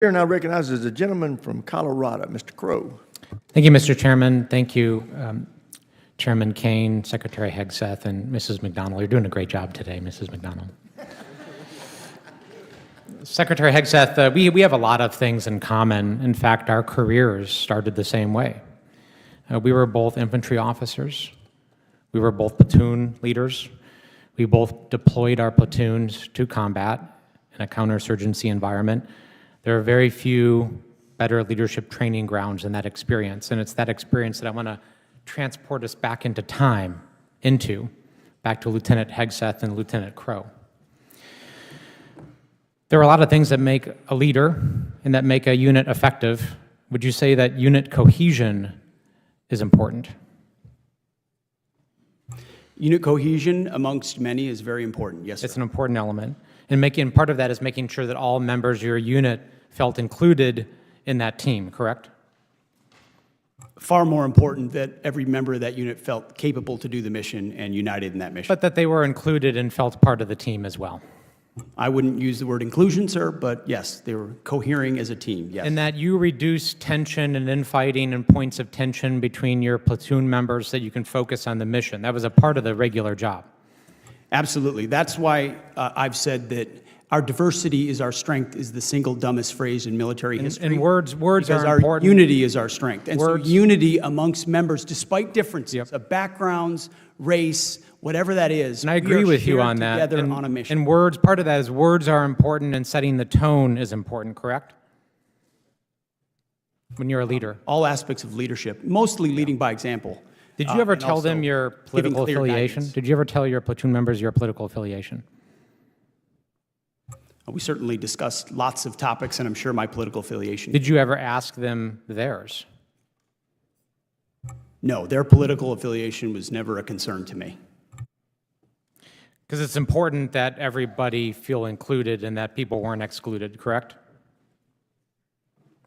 Chair now recognizes the gentleman from Colorado, Mr. Crow. Thank you, Mr. Chairman. Thank you, Chairman Kane, Secretary Hegseth, and Mrs. McDonald. You're doing a great job today, Mrs. McDonald. Secretary Hegseth, we have a lot of things in common. In fact, our careers started the same way. We were both infantry officers. We were both platoon leaders. We both deployed our platoons to combat in a counterinsurgency environment. There are very few better leadership training grounds than that experience, and it's that experience that I want to transport us back into time, back to Lieutenant Hegseth and Lieutenant Crow. There are a lot of things that make a leader and that make a unit effective. Would you say that unit cohesion is important? Unit cohesion amongst many is very important, yes, sir. It's an important element. And part of that is making sure that all members of your unit felt included in that team, correct? Far more important that every member of that unit felt capable to do the mission and united in that mission. But that they were included and felt part of the team as well. I wouldn't use the word inclusion, sir, but yes, they were cohering as a team, yes. And that you reduce tension and infighting and points of tension between your platoon members so that you can focus on the mission. That was a part of the regular job. Absolutely. That's why I've said that our diversity is our strength is the single dumbest phrase in military history. And words are our important. Unity is our strength. And Words. so unity amongst members, despite differences Yep. of backgrounds, race, whatever that is. And I agree with you on that. Together on a mission. And words, part of that is words are important and setting the tone is important, correct? When you're a leader. All aspects of leadership, mostly leading by example. Did you ever and tell them also your giving political clear affiliation? guidance. Did you ever tell your platoon members your political affiliation? We certainly discussed lots of topics, and I'm sure my political affiliation. Did you ever ask them theirs? No, their political affiliation was never a concern to me. Because it's important that everybody feel included and that people weren't excluded, correct?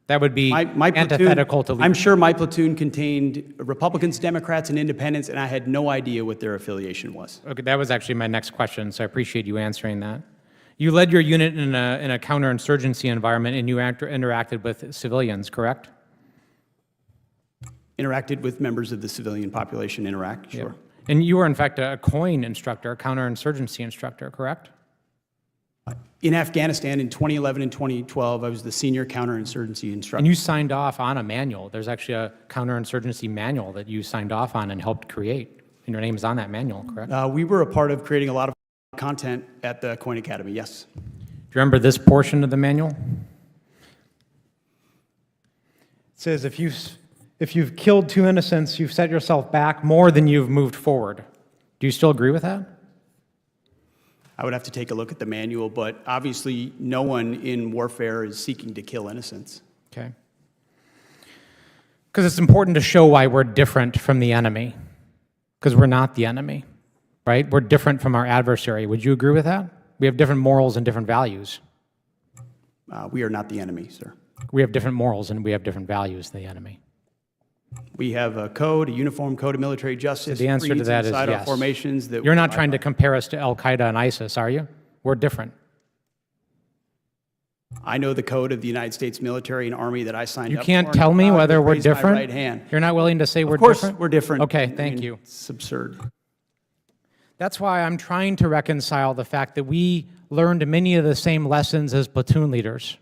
That would be My antithetical to platoon, leadership. I'm sure my platoon contained Republicans, Democrats, and Independents, and I had no idea what their affiliation was. Okay, that was actually my next question, so I appreciate you answering that. You led your unit in a counterinsurgency environment and you interacted with civilians, correct? Interacted with members of the civilian population, sure. Yeah. And you were, in fact, a COIN instructor, a counterinsurgency instructor, correct? In Afghanistan in 2011 and 2012, I was the senior counterinsurgency instructor. And you signed off on a manual. There's actually a counterinsurgency manual that you signed off on and helped create. And your name is on that manual, correct? We were a part of creating a lot of content at the COIN Academy, yes. Do you remember this portion of the manual? It says, if you've killed two innocents, you've set yourself back more than you've moved forward. Do you still agree with that? I would have to take a look at the manual, but obviously no one in warfare is seeking to kill innocents. Okay. Because it's important to show why we're different from the enemy. Because we're not the enemy, right? We're different from our adversary. Would you agree with that? We have different morals and different values. We are not the enemy, sir. We have different morals and we have different values than the enemy. We have a code, a uniform code of military justice. So the answer to that is inside yes. our formations that You're not trying to compare us to Al-Qaeda and ISIS, are you? We're different. I know the code of the United States military and army that I signed You up for. can't and tell me God whether we're raised my different? right hand. You're not willing to say we're Of course different? we're different. Okay, I thank mean, you. It's absurd. That's why I'm trying to reconcile the fact that we learned many of the same lessons as platoon leaders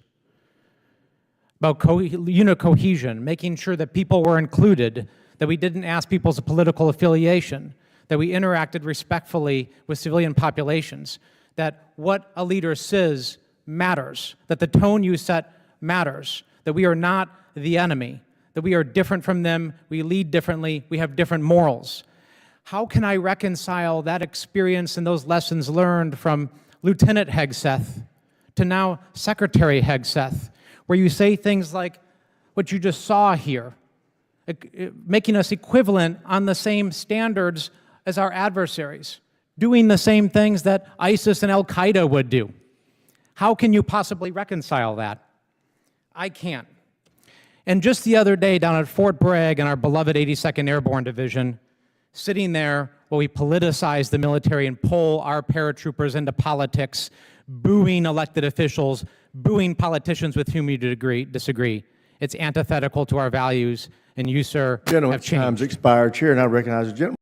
about unit cohesion, making sure that people were included, that we didn't ask people's political affiliation, that we interacted respectfully with civilian populations, that what a leader says matters, that the tone you set matters, that we are not the enemy, that we are different from them, we lead differently, we have different morals. How can I reconcile that experience and those lessons learned from Lieutenant Hegseth to now Secretary Hegseth, where you say things like what you just saw here, making us equivalent on the same standards as our adversaries, doing the same things that ISIS and Al-Qaeda would do? How can you possibly reconcile that? I can't. And just the other day down at Fort Bragg in our beloved 82nd Airborne Division, sitting there while we politicize the military and pull our paratroopers into politics, booing elected officials, booing politicians with whom you disagree. It's antithetical to our values, and you, sir, Gentleman's have changed. time's expired. Chair, now recognize the gentleman.